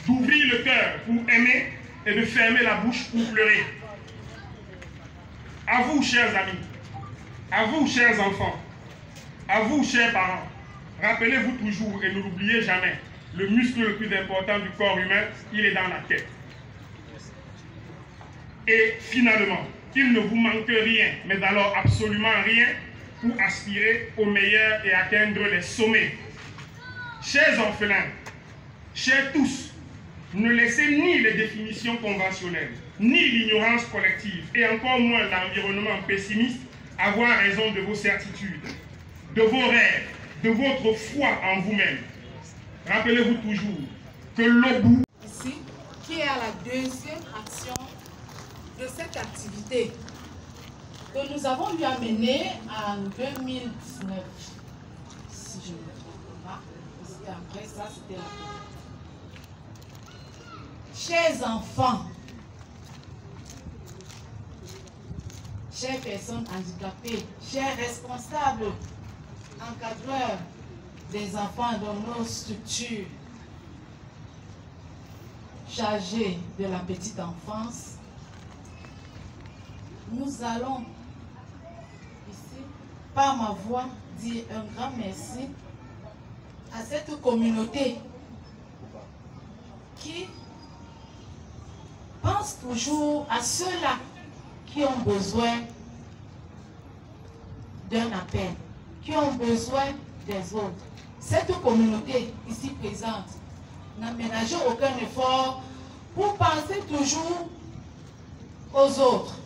d'ouvrir le cœur pour aimer et de fermer la bouche pour pleurer. À vous, chers amis, à vous, chers enfants, à vous, chers parents, rappelez-vous toujours et ne l'oubliez jamais, le muscle le plus important du corps humain, il est dans la tête. Et finalement, qu'il ne vous manque rien, mais alors absolument rien, pour aspirer au meilleur et atteindre les sommets. Chers orphelins, chers tous, ne laissez ni les définitions conventionnelles, ni l'ignorance collective, et encore moins l'environnement pessimiste, avoir raison de vos certitudes, de vos rêves, de votre foi en vous-même. Rappelez-vous toujours que l'Obou, ici, qui est à la deuxième action de cette activité que nous avons lui amené en 2019, si je ne me trompe pas, parce qu'après ça, c'était la chers enfants, chères personnes handicapées, chers responsables, encadreurs des enfants dans nos structures chargées de la petite enfance, nous allons ici, par ma voix, dire un grand merci à cette communauté qui pense toujours à ceux-là qui ont besoin d'un appel, qui ont besoin des autres. Cette communauté ici présente n'a ménagé aucun effort pour penser toujours aux autres.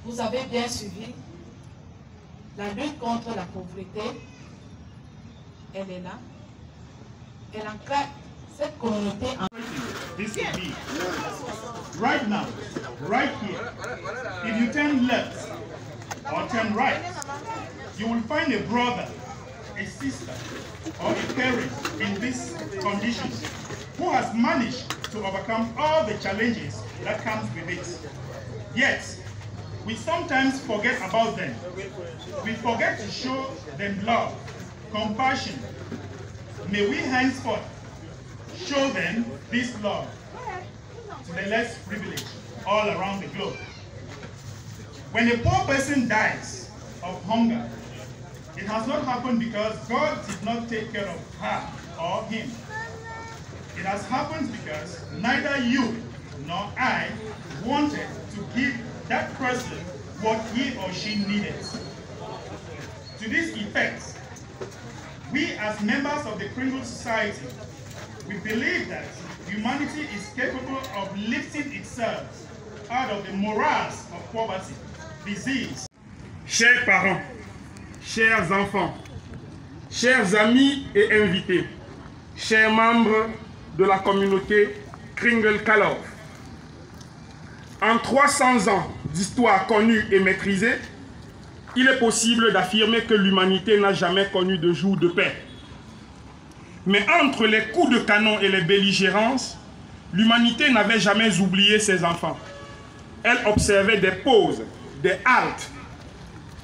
Vous avez bien suivi la lutte contre la pauvreté. Elle est là. Elle encadre cette communauté en... This could be right now, right here. If you turn left or turn right, you will find a brother, a sister, or a parent in this condition who has managed to overcome all the challenges that comes with it. Yet, we sometimes forget about them. We forget to show them love, compassion. May we henceforth show them this love to the less privileged all around the globe. When a poor person dies of hunger, it has not happened because God did not take care of her or him. It has happened because neither you nor I wanted to give that person what he or she needed. To this effect, we as members of the Kringle Society, we believe that humanity is capable of lifting itself out of the morass of poverty, disease. Chers parents, chers enfants, chers amis et invités, chers membres de la communauté Kringle-Kalov, en 300 ans d'histoire connue et maîtrisée, il est possible d'affirmer que l'humanité n'a jamais connu de jour de paix. Mais entre les coups de canon et les belligérances, l'humanité n'avait jamais oublié ses enfants. Elle observait des pauses, des haltes,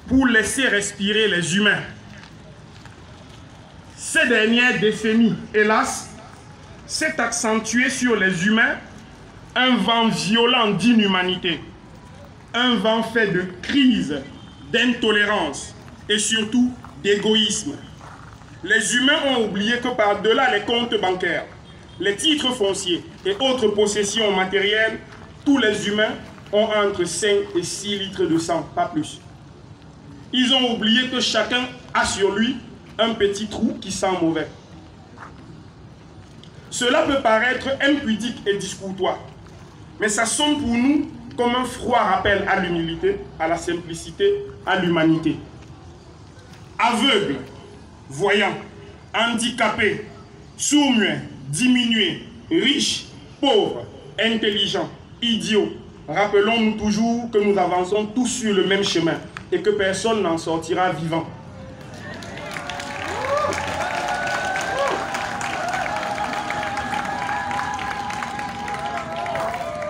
pour laisser respirer les humains. Ces dernières décennies, hélas, s'est accentué sur les humains un vent violent d'inhumanité, un vent fait de crise, d'intolérance et surtout d'égoïsme. Les humains ont oublié que par-delà les comptes bancaires, les titres fonciers et autres possessions matérielles, tous les humains ont entre 5 et 6 litres de sang, pas plus. Ils ont oublié que chacun a sur lui un petit trou qui sent mauvais. Cela peut paraître impudique et discourtois, mais ça sonne pour nous comme un froid rappel à l'humilité, à la simplicité, à l'humanité. Aveugles, voyants, handicapés, sourds-muets, diminués, riches, pauvres, intelligents, idiots, rappelons-nous toujours que nous avançons tous sur le même chemin et que personne n'en sortira vivant.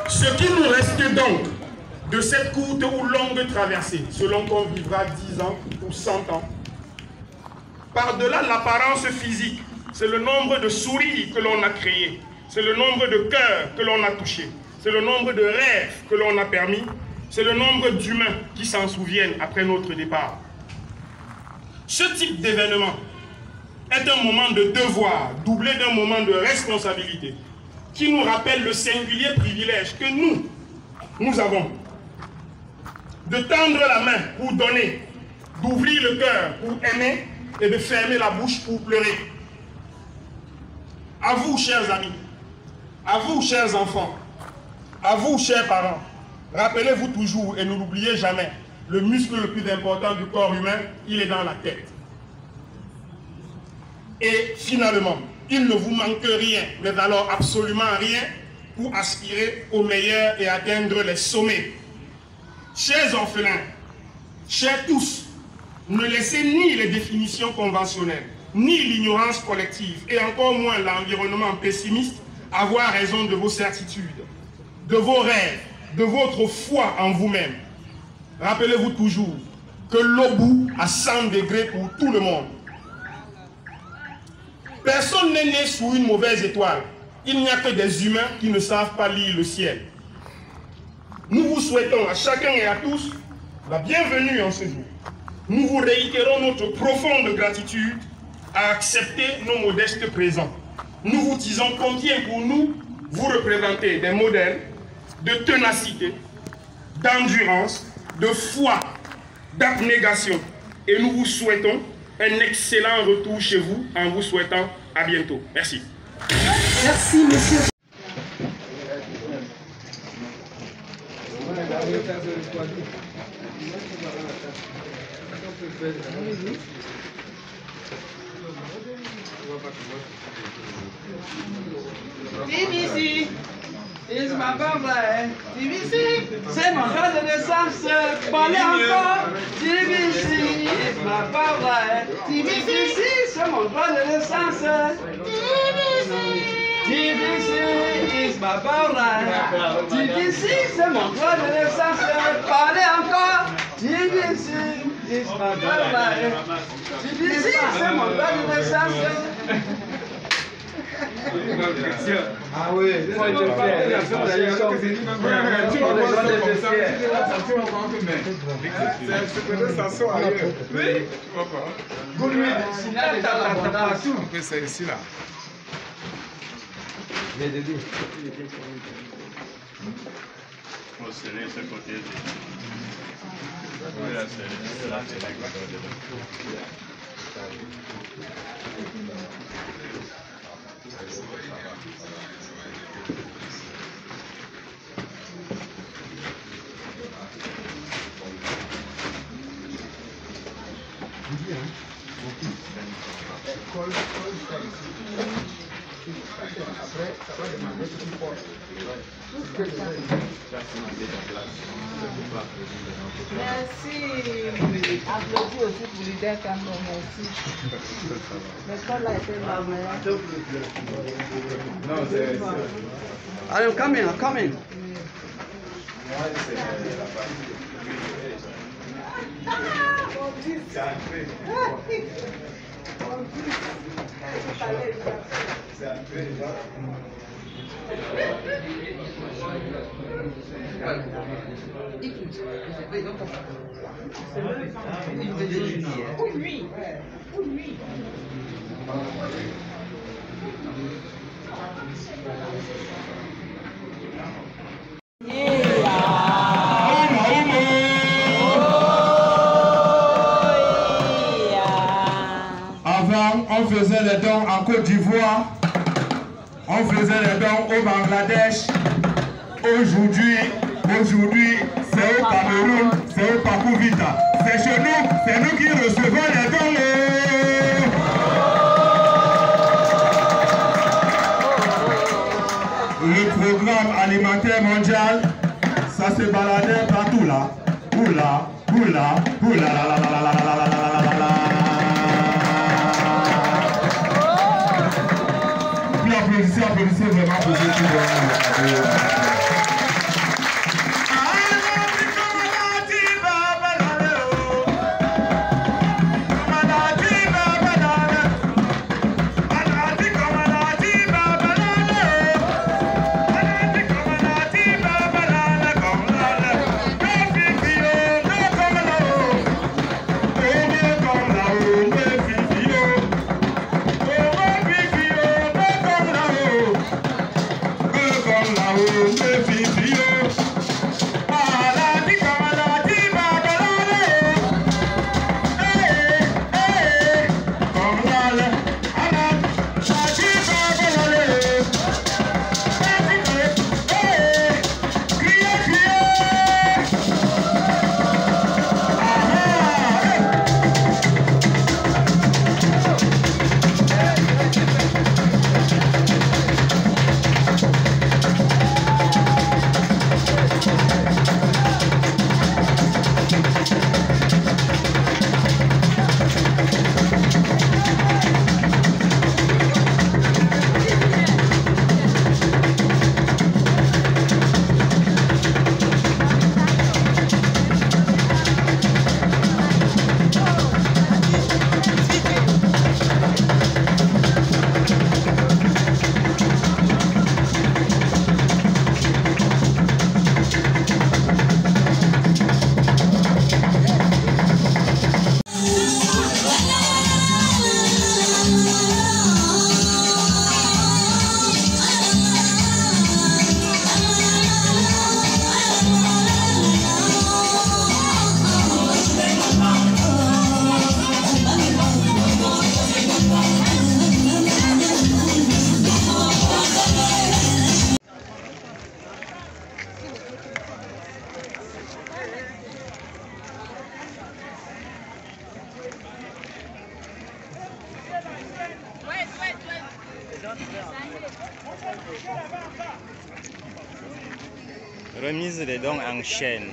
Ce qui nous reste donc de cette courte ou longue traversée, selon qu'on vivra 10 ans ou 100 ans, par-delà l'apparence physique, c'est le nombre de souris que l'on a créé, c'est le nombre de cœurs que l'on a touchés, c'est le nombre de rêves que l'on a permis, c'est le nombre d'humains qui s'en souviennent après notre départ. Ce type d'événement est un moment de devoir, doublé d'un moment de responsabilité, qui nous rappelle le singulier privilège que nous avons de tendre la main pour donner, d'ouvrir le cœur pour aimer et de fermer la bouche pour pleurer. À vous, chers amis, à vous, chers enfants, à vous, chers parents, rappelez-vous toujours et ne l'oubliez jamais, le muscle le plus important du corps humain, il est dans la tête. Et finalement, il ne vous manque rien, mais alors absolument rien pour aspirer au meilleur et atteindre les sommets. Chers orphelins, chers tous, ne laissez ni les définitions conventionnelles, ni l'ignorance collective, et encore moins l'environnement pessimiste, avoir raison de vos certitudes, de vos rêves, de votre foi en vous-même. Rappelez-vous toujours que l'Obu a 100 degrés pour tout le monde. Personne n'est né sous une mauvaise étoile. Il n'y a que des humains qui ne savent pas lire le ciel. Nous vous souhaitons à chacun et à tous la bienvenue en ce jour. Nous vous réitérons notre profonde gratitude à accepter nos modestes présents. Nous vous disons combien pour nous, vous représentez des modèles de ténacité, d'endurance, de foi, d'abnégation. Et nous vous souhaitons un excellent retour chez vous en vous souhaitant à bientôt. Merci. Merci, monsieur. TBC is my birthday. TBC, c'est mon jour de naissance. Parlez encore. TBC is my birthday. TBC, c'est mon jour de naissance. TBC is my birthday. TBC, c'est mon jour de naissance. Parlez encore. TBC is my birthday. TBC, c'est mon jour de naissance. Ah oui, moi je fais. C'est ici là. Merci. Applaudis aussi pour l'idée quand même. Merci. L'école a été la meilleure. I'm coming, I'm coming. Avant, on faisait les dons en Côte d'Ivoire, on faisait les dons au Bangladesh. Aujourd'hui, c'est au Cameroun, c'est au Pakouvita. C'est chez nous, c'est nous qui recevons les dons. Le programme alimentaire mondial, ça se baladait partout là. Oula, oula, oula, la la la la la la la la la la. Applaudissez vraiment pour ceux qui Remise des dons en chaîne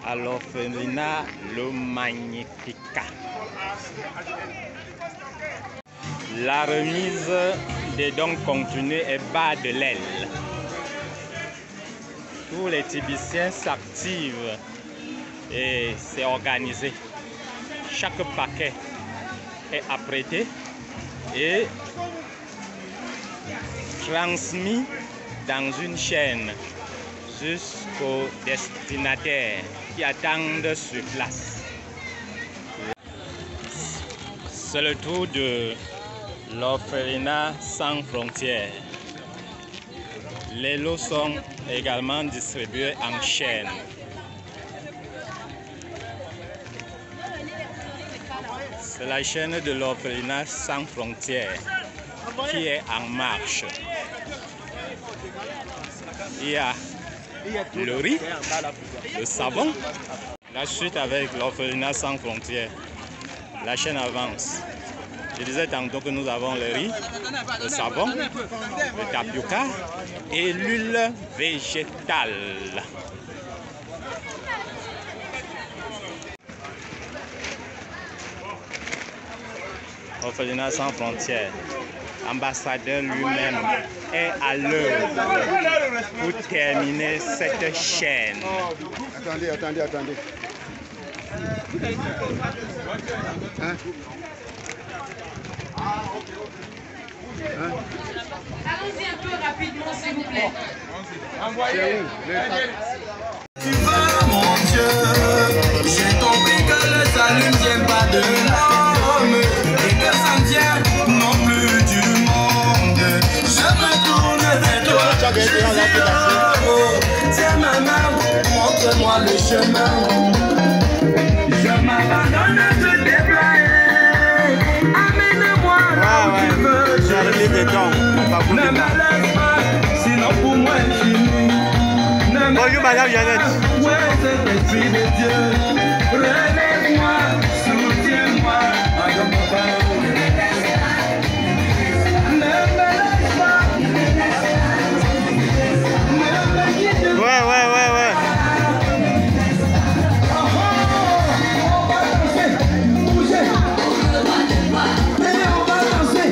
à l'orphelinat Le Magnificat. La remise des dons continue et bas de l'aile. Tous les Tibiciens s'activent et c'est organisé. Chaque paquet est apprêté et transmis dans une chaîne jusqu'aux destinataires qui attendent sur place. C'est le tour de l'orphelinat sans frontières. Les lots sont également distribués en chaîne. C'est la chaîne de l'orphelinat sans frontières qui est en marche. Il y a le riz, le savon. La suite avec l'orphelinat sans frontières. La chaîne avance. Je disais tantôt que nous avons le riz, le savon, le tapioca et l'huile végétale. Orphelinat sans frontières. Ambassadeur lui-même est à l'œuvre pour terminer cette chaîne. Attendez. Hein? Allons-y un peu rapidement, s'il vous plaît. Tu vas, mon Dieu, j'ai compris que le salut ne vient pas de l'homme et que ça ne vient non plus du monde. Je me tourne vers toi, tiens ma main, montre-moi le chemin. Je m'abandonne à te déployer, amène-moi là où tu veux. Ne me laisse pas, sinon pour moi c'est fini. Bonjour Madame Jeannette. Ouais, c'est l'esprit de Dieu. Relève-moi, soutiens-moi. Ne me laisse pas. Ne me quitte pas. Ouais. On va danser, bouger. Et on va danser,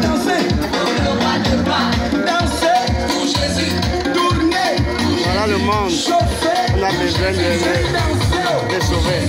danser. Danser pour Jésus. Tourner. Voilà le monde. On a besoin de sauver.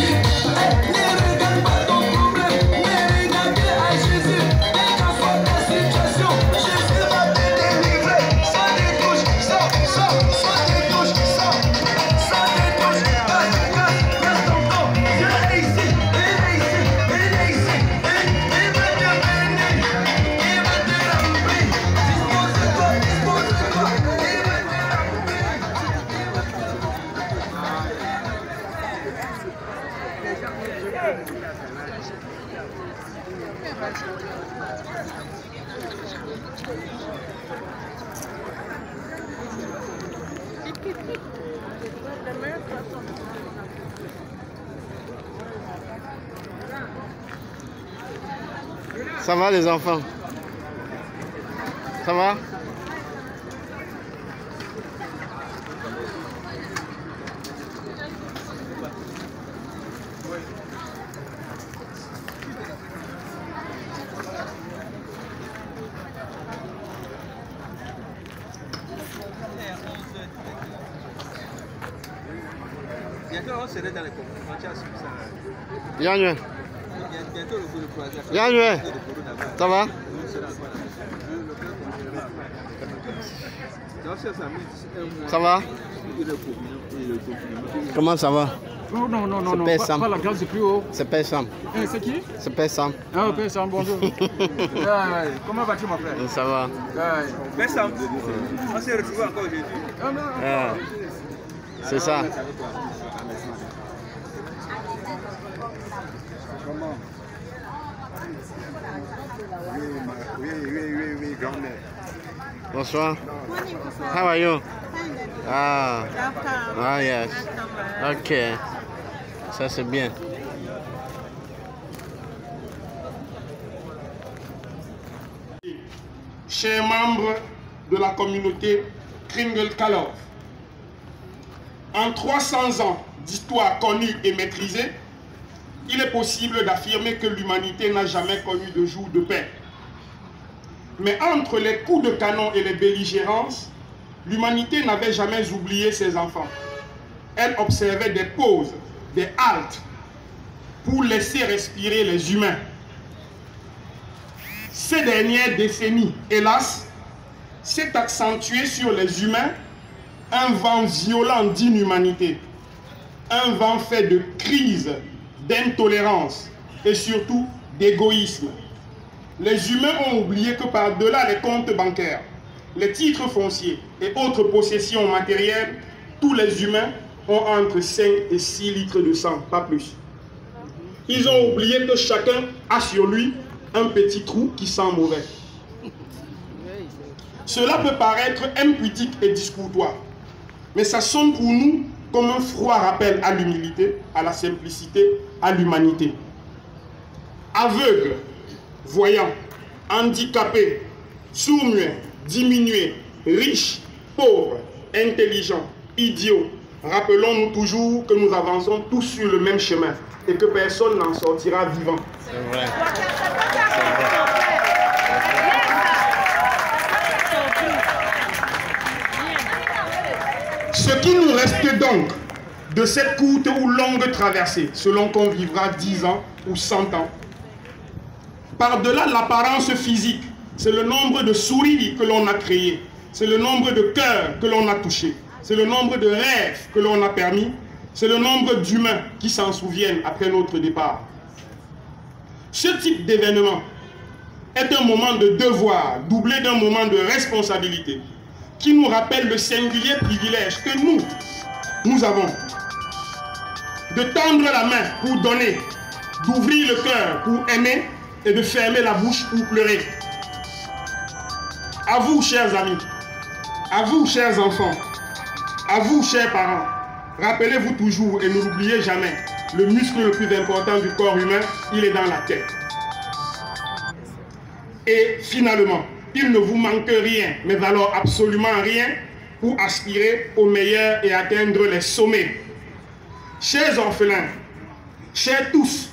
Ça va les enfants? Ça va? Bientôt on serait dans les frontières sur ça. Yann, Bientôt le coup de croisière. Yann, ça va? Ça va? Comment ça va? Non, Père Sam. pas la grâce, c'est plus haut. C'est Père Sam. C'est qui? C'est Père Sam. Ah, Père Sam, bonjour. Comment vas-tu, mon frère? Ça va. Père Sam, on s'est retrouvés encore aujourd'hui. Ah, c'est ça. Comment? Oui, grand-mère. Bonsoir. How are you? Ah, yes. Ok. Ça, c'est bien. Chers membres de la communauté Kringle Kalov, En 300 ans d'histoire connue et maîtrisée, il est possible d'affirmer que l'humanité n'a jamais connu de jour de paix. Mais entre les coups de canon et les belligérances, l'humanité n'avait jamais oublié ses enfants. Elle observait des pauses, des haltes, pour laisser respirer les humains. Ces dernières décennies, hélas, s'est accentué sur les humains un vent violent d'inhumanité, un vent fait de crise, d'intolérance et surtout d'égoïsme. Les humains ont oublié que par-delà les comptes bancaires, les titres fonciers et autres possessions matérielles, tous les humains ont entre 5 et 6 litres de sang, pas plus. Ils ont oublié que chacun a sur lui un petit trou qui sent mauvais. Cela peut paraître impudique et discourtois, mais ça sonne pour nous comme un froid rappel à l'humilité, à la simplicité, à l'humanité. Aveugles, voyants, handicapés, sourds-muets, diminués, riches, pauvres, intelligents, idiots, rappelons-nous toujours que nous avançons tous sur le même chemin et que personne n'en sortira vivant. C'est vrai. Ce qui nous reste donc de cette courte ou longue traversée, selon qu'on vivra 10 ans ou 100 ans, par-delà l'apparence physique, c'est le nombre de souris que l'on a créés, c'est le nombre de cœurs que l'on a touchés, c'est le nombre de rêves que l'on a permis, c'est le nombre d'humains qui s'en souviennent après notre départ. Ce type d'événement est un moment de devoir, doublé d'un moment de responsabilité, qui nous rappelle le singulier privilège que nous avons de tendre la main pour donner, d'ouvrir le cœur pour aimer et de fermer la bouche pour pleurer. À vous, chers amis, à vous, chers enfants, à vous, chers parents, rappelez-vous toujours et ne l'oubliez jamais, le muscle le plus important du corps humain, il est dans la tête. Et finalement, il ne vous manque rien, mais alors absolument rien pour aspirer au meilleur et atteindre les sommets. Chers orphelins, chers tous,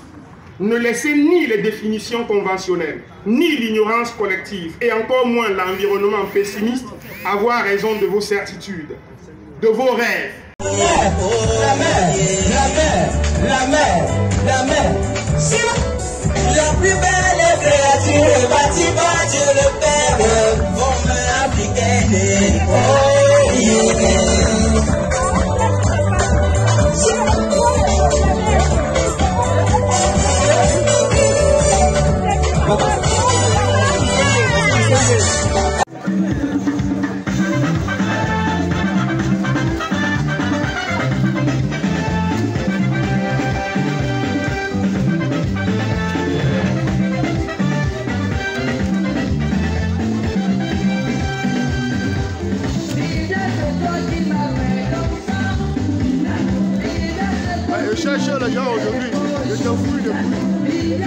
ne laissez ni les définitions conventionnelles, ni l'ignorance collective, et encore moins l'environnement pessimiste, avoir raison de vos certitudes, de vos rêves. La mer, la plus belle créature bâtie par Dieu le Père, forme africaine. Oh, yeah. Je cherche les gens aujourd'hui, je te fouille de fouille. La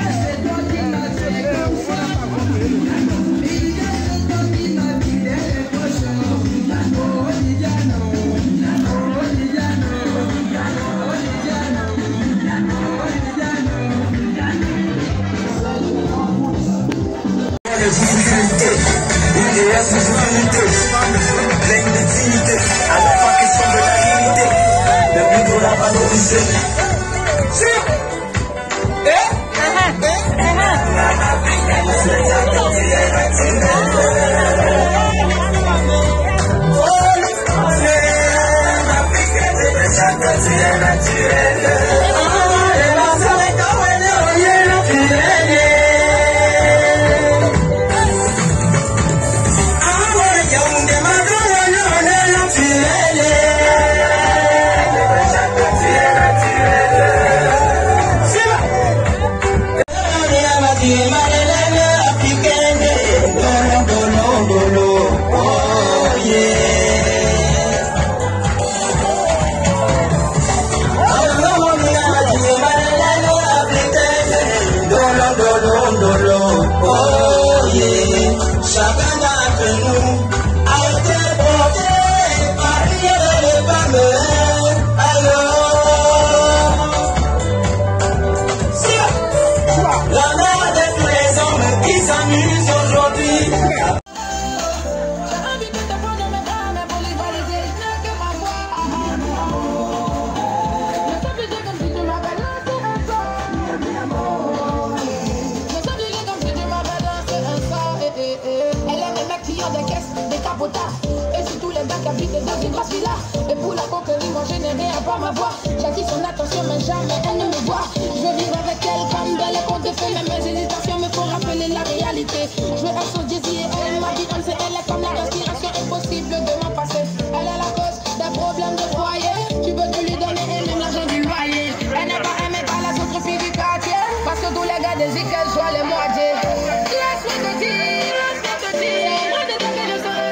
les bacs habitent dans une grosse villa. Et pour la conquérir, moi je n'ai rien à voir ma voix. J'attire son attention, mais jamais elle ne me voit. Je veux vivre avec elle comme dans les contes de fées. Mais mes hésitations me font rappeler la réalité. Je veux être son désir, elle m'a dit comme c'est elle est comme la respiration impossible de m'en passer. Elle est la cause des problèmes de foyer. Tu veux tout lui donner et même l'argent du loyer. Elle n'est pas aimée par les autres filles du quartier. Parce que tous les gars désirent qu'elle soit les moitiés. Laisse-moi te dire, laisse-moi te dire. Moi de toi que je serai.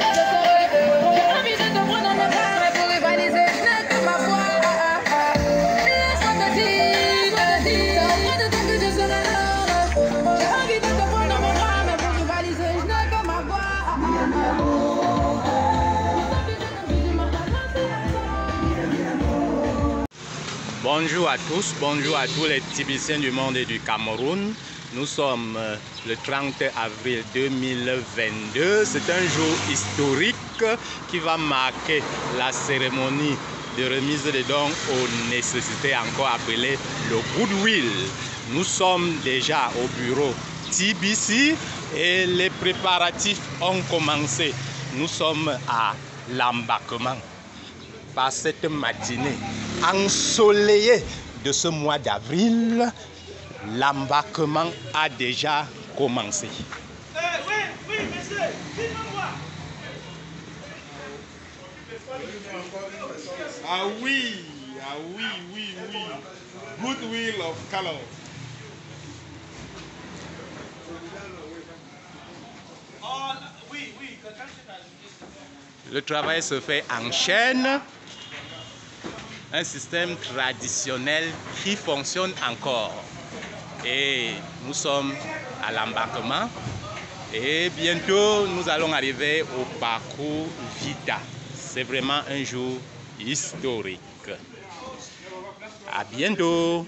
J'ai envie de te prendre dans mes bras. Mais pour rivaliser, je n'ai que ma voix. Laisse-moi te dire, moi de toi que je serai. J'ai envie de te prendre dans mes bras. Mais pour rivaliser, je n'ai que ma voix. Bonjour à tous, bonjour à tous les Tibiciens du monde et du Cameroun. Nous sommes le 30 avril 2022. C'est un jour historique qui va marquer la cérémonie de remise des dons aux nécessités, encore appelée le Goodwill. Nous sommes déjà au bureau TBC et les préparatifs ont commencé. Nous sommes à l'embarquement. Par cette matinée ensoleillée de ce mois d'avril, l'embarquement a déjà commencé. Oui, monsieur, dis-moi. Ah oui. Goodwill of Color. Le travail se fait en chaîne, un système traditionnel qui fonctionne encore. Et nous sommes à l'embarquement et bientôt nous allons arriver au parcours Vita. C'est vraiment un jour historique. À bientôt.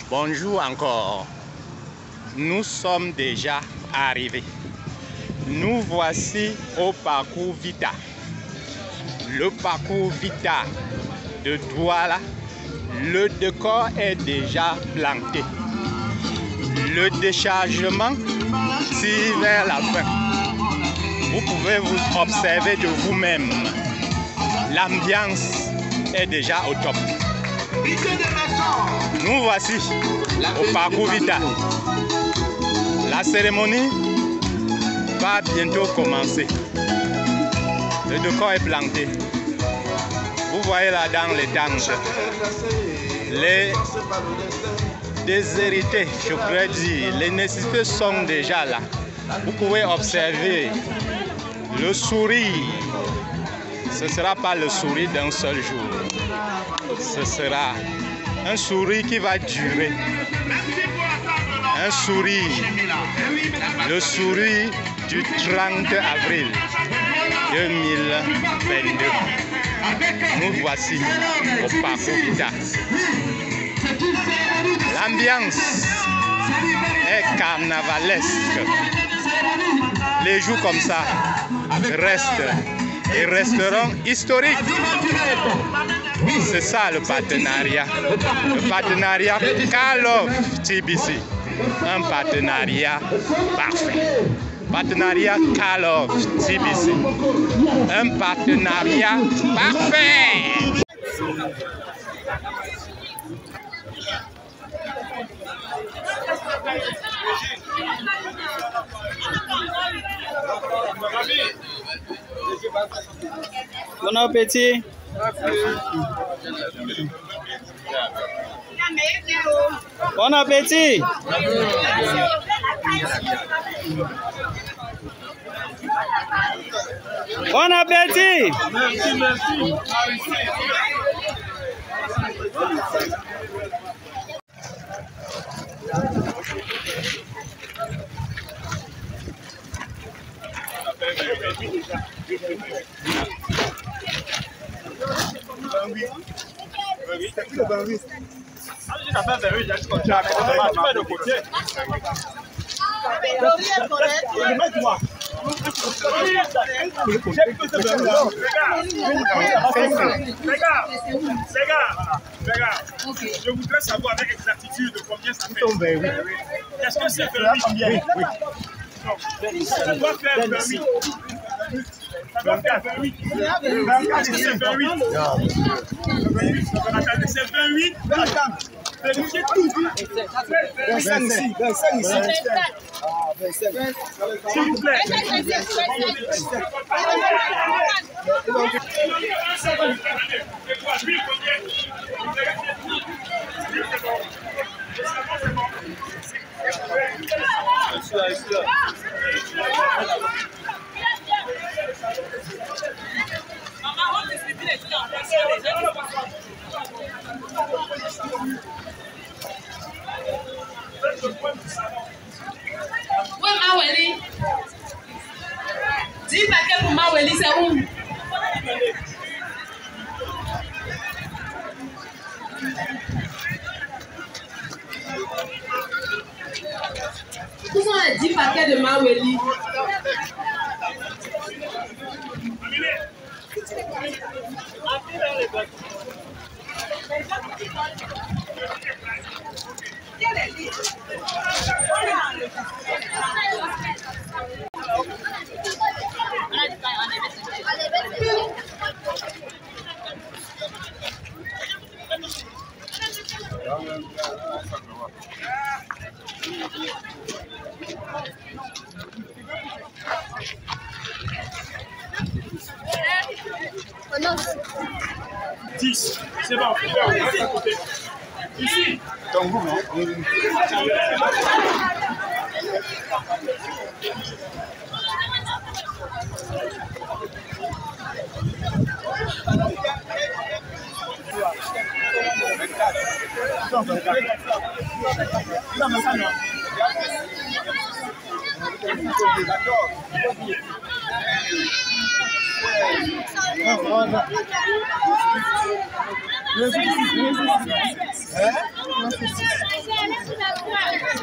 Bonjour encore. Nous sommes déjà arrivés. Nous voici au parcours Vita. Le parcours Vita de Douala. Le décor est déjà planté. Le déchargement tire vers la fin. Vous pouvez vous observer de vous-même. L'ambiance est déjà au top. Nous voici au parcours Vita. La cérémonie va bientôt commencer. Le décor est planté. Vous voyez là dans les tentes, les déshérités, je pourrais dire, les nécessités sont déjà là. Vous pouvez observer le sourire. Ce ne sera pas le sourire d'un seul jour. Ce sera un sourire qui va durer. Un sourire, le sourire du 30 avril 2022. Nous voici au parcours Vita. L'ambiance est carnavalesque. Les jours comme ça restent et resteront historiques. C'est ça le partenariat. Le partenariat Kalov TBC. Un partenariat parfait. Partenariat Kalov TBC. Un partenariat parfait. Bon appétit. Bon appétit. Bon appétit. Merci, merci. Je voudrais savoir avec exactitude combien ça fait. Est-ce que c'est permis? Oui. Ça doit faire permis. Ça doit faire 28. C'est 28. Attendez, c'est 28. Vérifiez tout. 25 ici. 25 ici. S'il vous plaît. Oui, Maweli. 10 paquets pour Maweli, c'est où? Où sont les 10 paquets de Maweli? C'est bon, reste à côté. Ici.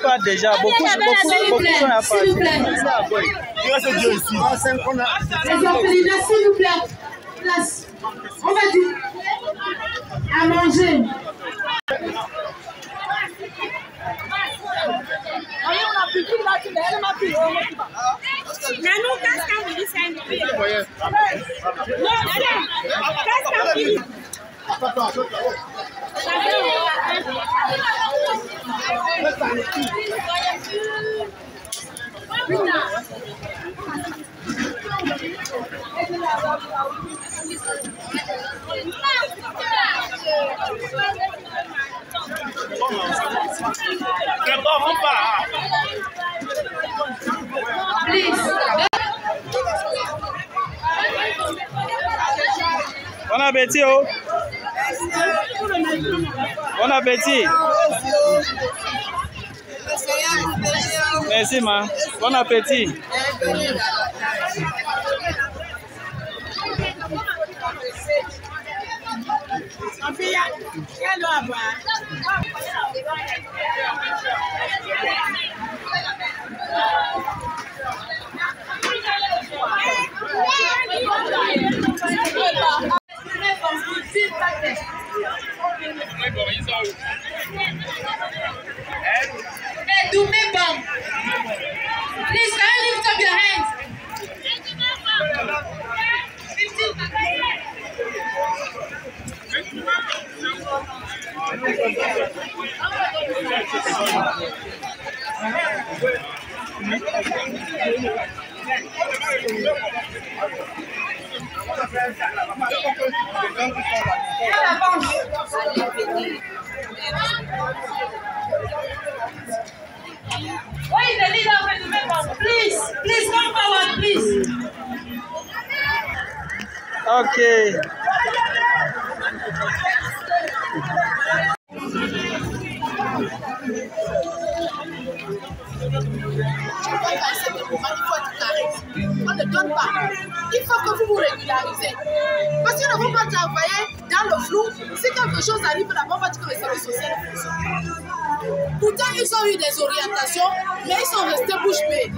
Pas déjà, beaucoup sont à part. S'il vous plaît. Il reste Dieu ici. Les orphelinats, s'il vous plaît. Place. On va dire à manger. Bon appétit, oh. Bon appétit. Merci, ma. Bon appétit. Hey, do me bomb. Please, can you lift up your hands? 15. Where is the leader of the member? Please, come forward, please. Okay. On ne donne pas. Il faut que vous vous régularisez. Parce qu'ils ne vont pas travailler dans le flou. Si quelque chose arrive là-bas, on va dire que le service social fonctionne. Pourtant, ils ont eu des orientations, mais ils sont restés bouche bée.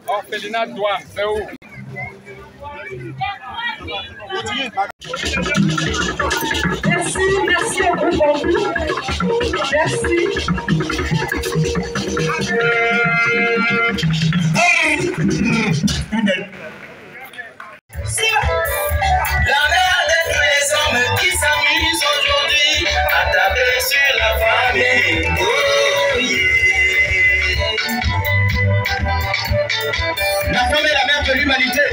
Orphelinat Douane, c'est où? Merci, merci au groupe Bambou. Merci. La mère de tous les hommes qui s'amusent aujourd'hui à taper sur la famille. Oh yeah. La femme est la mère de l'humanité.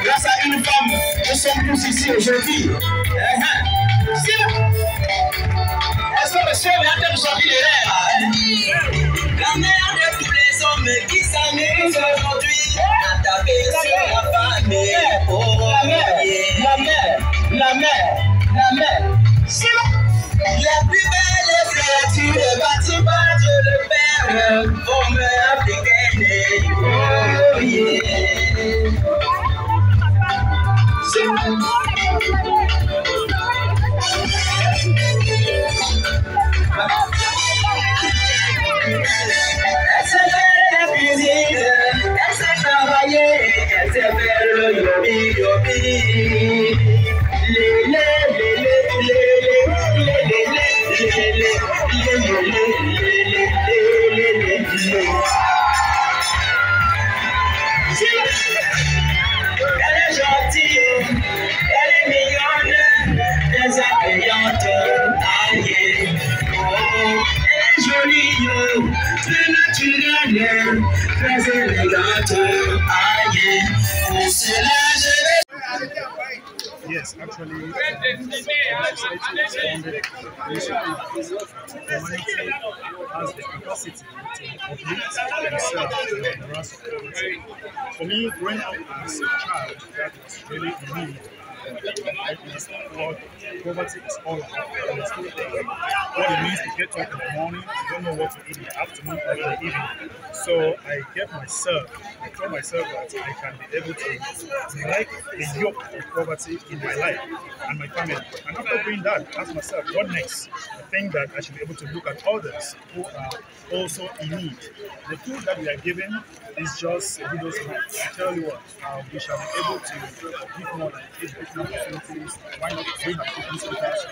Grâce à une femme, nous sommes tous ici aujourd'hui. Est-ce que monsieur est en train de sortir les rêves? La mère de tous les hommes qui s'amusent aujourd'hui à taper sur la famille. Oh, la mère. La plus belle créature bâtie par Dieu le Père, homme africaine. Oh, Elle sait faire la cuisine, elle sait travailler, elle sait faire le yobi. Elle est gentille, elle est mignonne, très accueillante, aïe. Elle est jolie, très naturelle, très élégante, aïe. Pour cela, je vais... Yes, actually, humanity has the capacity to uplift themselves and the rest of the community. For me, growing up as a child, that was really in need. I understand what poverty is all about. I understood what it means to get up in the morning, you don't know what to eat in the afternoon or in the evening. So I told myself that I can be able to break the yoke of poverty in my life and my family. And after doing that, I asked myself, what next? I think that I should be able to look at others who are also in need. The tool that we are given is just a widow's mite. I tell you what, we shall be able to give more than educational opportunities. Why not bring our cooking centers?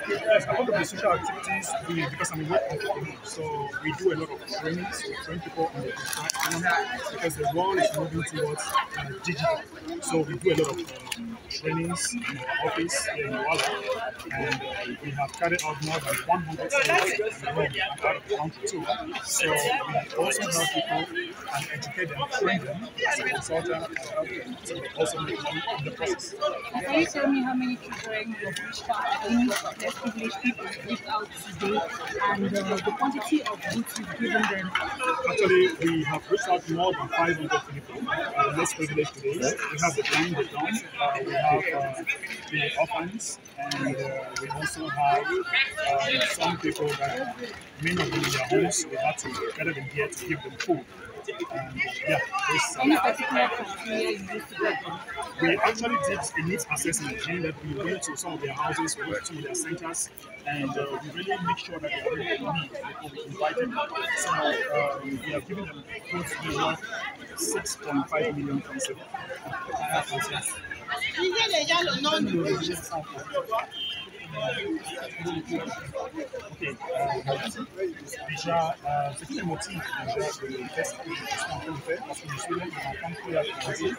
Yes, a lot of the social activities, because I'm a work entrepreneur, so we do a lot of trainings. We train people on the economy because the world is moving towards digital. So we do a lot of trainings in our office here in Douala, and we have carried out more than 100 trainings in the room and out of the country too. So we also help people and educate them, train them as a consultant, and help them to also make money in the process. Can you tell me how many children you have reached out to, less privileged people reached out today, and the quantity of goods you've given them? Actually, we have reached out to more than 500 people, less privileged today. We have the blind, the dumb, we have the orphans, and we also have some people that may not be in their homes. We had to gather them here to give them food. Yeah, Any particular criteria you used to get them? we actually did a needs assessment, meaning that we went to some of their houses, we went to some of their centers, and we really make sure that they are really in need before we invite them. So we have given them close to 6.5 million concepts. Ok, déjà, c'est tout le motif déjà de test que je suis en train de faire parce que je suis là, je m'entends plus à commencer.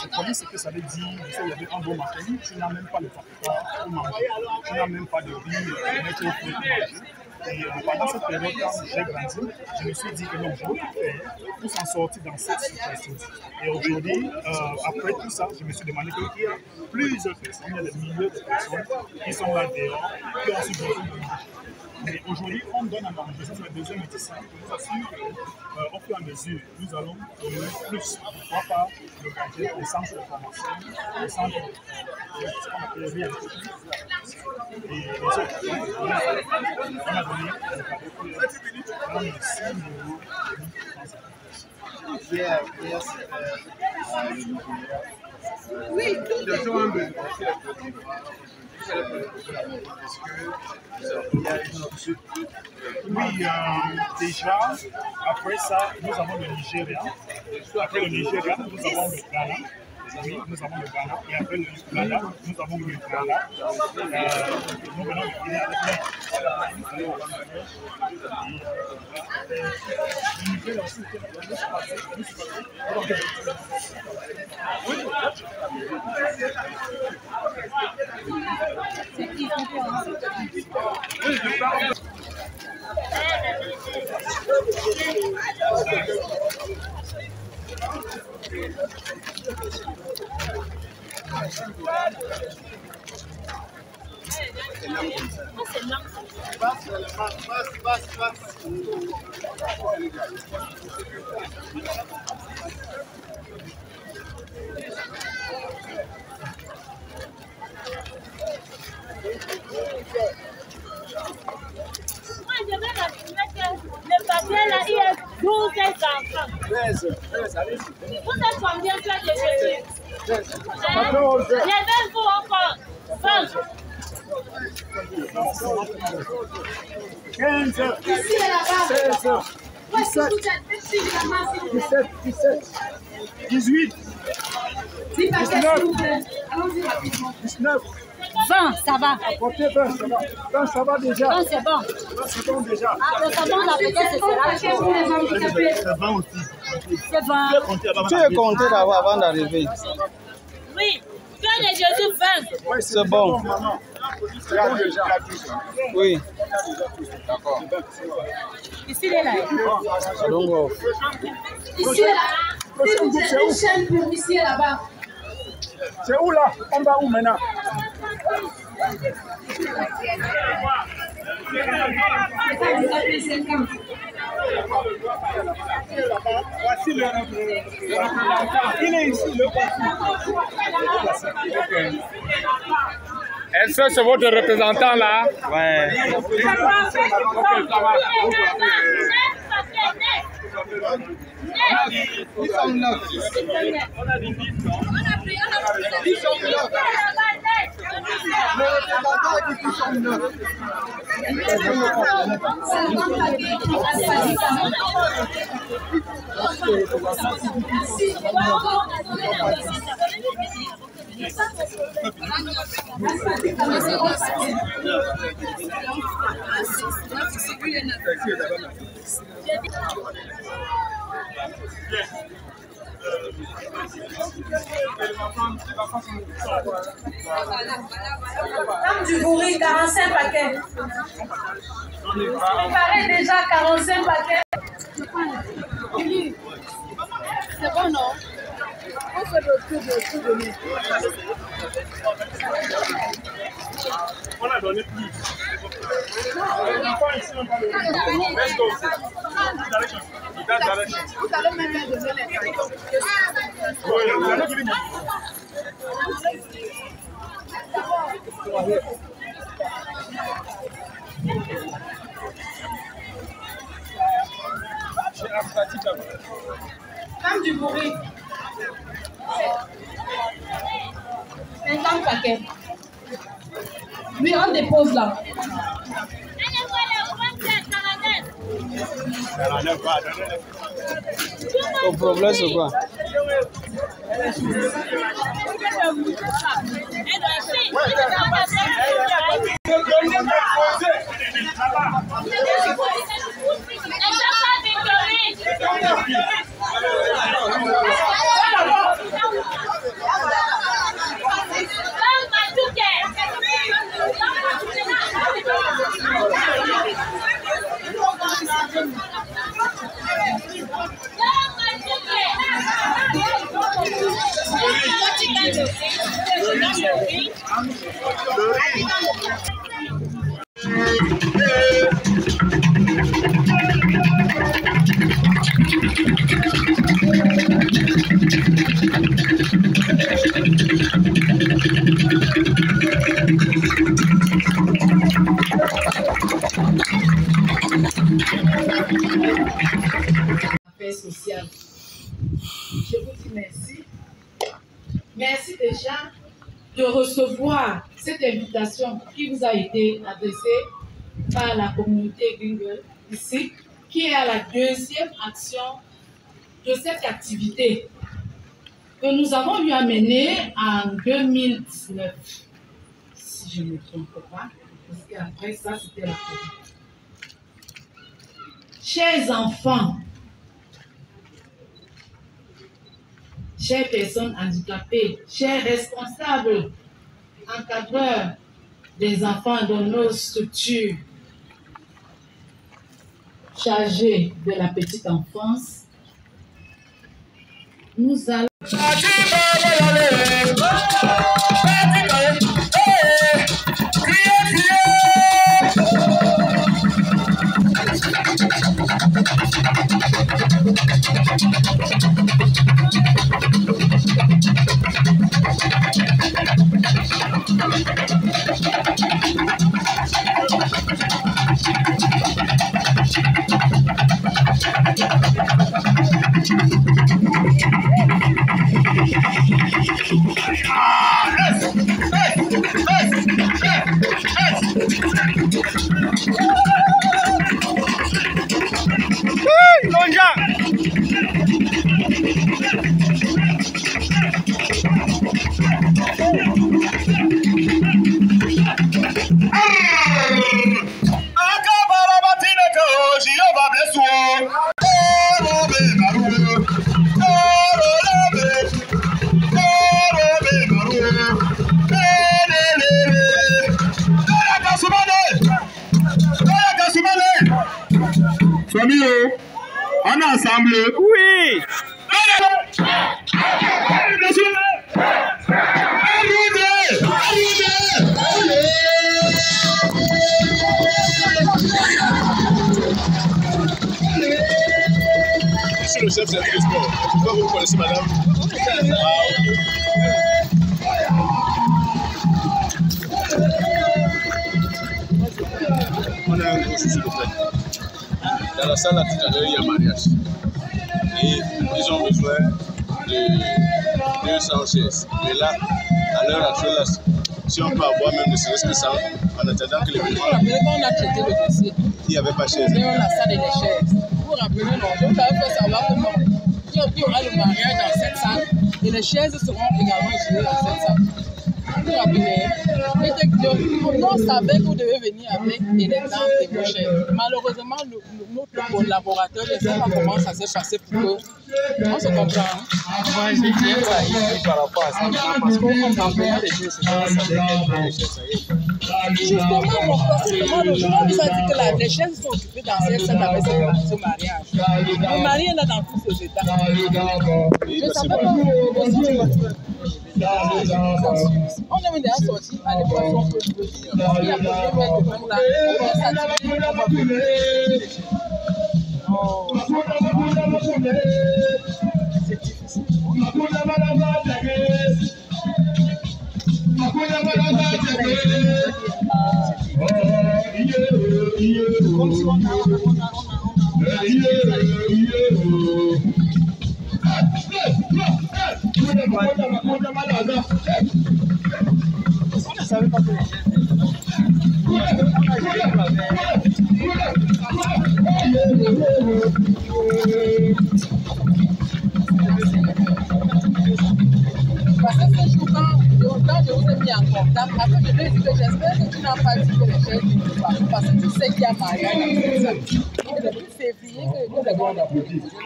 Je connais ce que ça veut dire. Il y avait un bon matin, tu n'as même pas le papier pour manger, tu n'as même pas de riz, mettre au feu pour manger. Et pendant cette période, quand j'ai grandi, je me suis dit que non, je veux tout faire pour s'en sortir dans cette situation. Et aujourd'hui, après tout ça, je me suis demandé qu'il y a plusieurs personnes, il y a des milliers de personnes qui sont là dehors, qui ont aussi besoin de manger. Mais aujourd'hui, on donne à manger, ça c'est le deuxième médecin. Je vous assure qu'au fur et à mesure, nous allons donner plus. Pourquoi pas le budget, les centres de formation, les centres de ce qu'on appelle rien. Et les autres, on a donné oui, les gens ont besoin. Oui, déjà, après ça, nous avons le Nigeria. Après le Nigeria, nous avons le Ghana. Oui, nous avons le Ghana. Et après le Ghana, nous avons le Ghana. Nous venons de Guinée avec Moi, je vais mettre le papier là, il y a 12 enfants. Vous êtes combien de Jésus? Les 20 pour encore. 20. 15, 16, 17, 18, 19, 20, ça va. apportez 20, ça va. 20, ça va déjà. 20, c'est bon. 20, c'est bon déjà. Ah, le savon, la peut-être, ce sera chaud. c'est 20 aussi. C'est 20. Tu es compté d'abord avant d'arriver. Oui. Cœur de Jésus 20. Ouais, c'est bon. Maman. C'est bon déjà. Oui. D'accord. Ici, il est là. Donc, Ici et là. Si vous êtes une chaîne pour ici et là-bas. C'est où là? On va où maintenant? Voici le représentant. Il est ici, le Est-ce que c'est votre représentant là? Ouais. Ils sont neufs. On a dit 10 ans. Ils sont neufs. Le représentant dit qu'ils sont neufs. Comme du bourri, 45 paquets. Il paraît déjà 45 paquets. C'est bon, non? On fait le tour de nous. On a donné plus. Let's go. Vous allez même leur donner les cadeaux. Femme du bourri. 50 paquets. Oui, on dépose là. Ton problème c'est quoi? Sociale. Je vous dis merci. Merci déjà de recevoir cette invitation qui vous a été adressée par la communauté Gringle ici, qui est à la deuxième action de cette activité que nous avons eu à mener en 2019, si je ne me trompe pas, parce qu'après ça, c'était la COVID. Chers enfants, chères personnes handicapées, chers responsables, encadreurs des enfants dans nos structures chargées de la petite enfance, nous allons... On est ensemble. Oui. Monsieur le chef service de sport, pourquoi vous connaissez madame? On a un gros souci de fait. Dans la salle, là, tout à l'heure, il y a un mariage. Et ils ont besoin de 200 chaises. Mais là, à l'heure actuelle, là, si on peut avoir même ne serait-ce que 100, en attendant que les besoins. On a traité le dossier. Il n'y avait pas de chaises. Mais on a ça des chaises. Pour rappeler, non, je voudrais faire savoir comment il y aura le mariage dans cette salle et les chaises seront également jouées dans cette salle. Pour rappeler, on savait que vous devez venir avec les dames et vos chaises. Malheureusement, notre collaborateur ne sait pas comment ça s'est passé pour eux. On se comprend. Moi, j'ai bien failli par rapport à ça. Parce qu'on comprend les choses, c'est pas ça, les chaises. Justement, le jour où vous a dit que les chaises sont occupées dans cette salle avec ce mariage. Le mari est là dans tous ses états. Je ne savais pas. On est déjà sorti à l'époque. Il y a problème de là. On va s'attirer, on va venir. C'est difficile. Comme si on a Parce que ce jour, quand je vous ai mis en contact, après je lui ai dit que j'espère que tu n'as pas dit que les chaises ne vont pas, parce que tu sais qu'il y a mariage dans cette salle. C'est depuis février que les gars ont proposé leur dégâts dessus.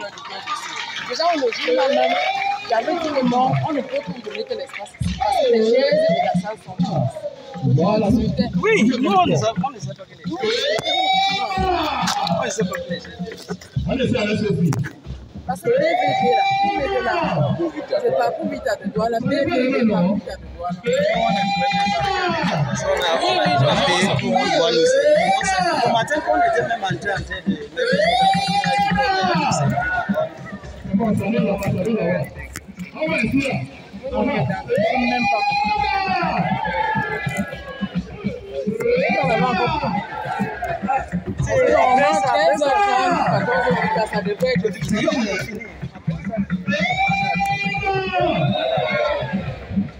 Déjà, le jour-là même, j'avais dit que non, on ne peut plus donner que l'espace ici, parce que les chaises et la salle sont chaudes. Oui, nous on ne sait pas que les chaises. On ne sait pas que les chaises. Parce que PVD là, c'est pas pour vite à de doigts, la PVD pas pour vite à de doigts. Au matin, quand on était même en train de... Ça devrait être fini.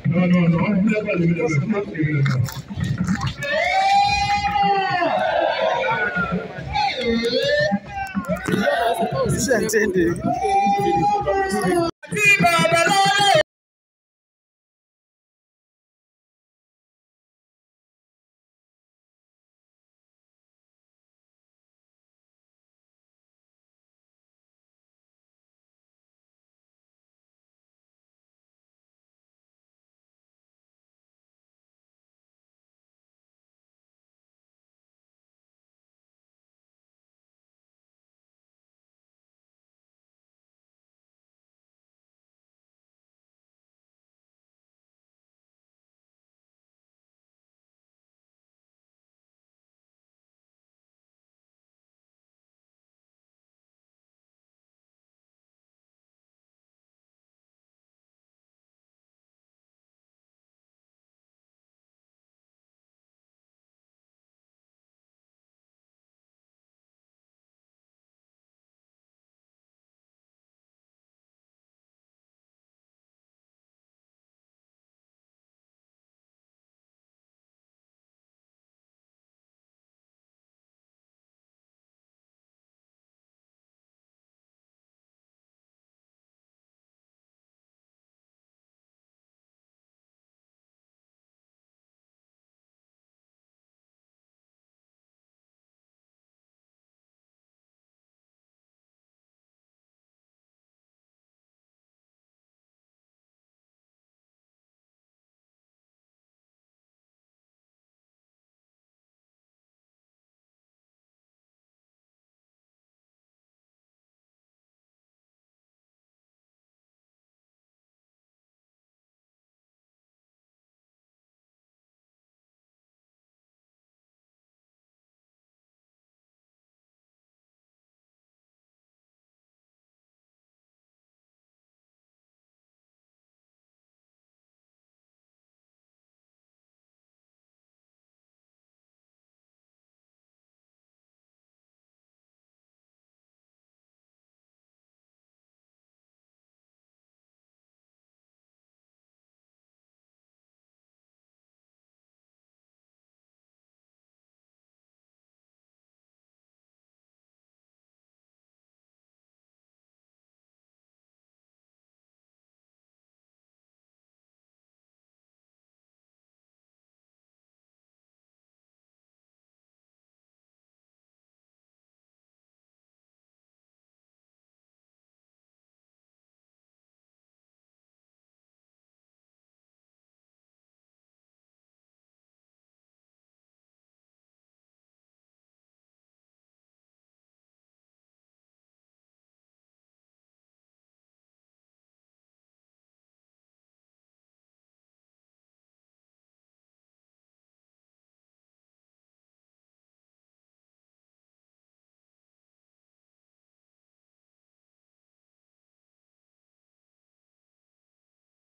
Non, on ne voulait pas lever le C'est un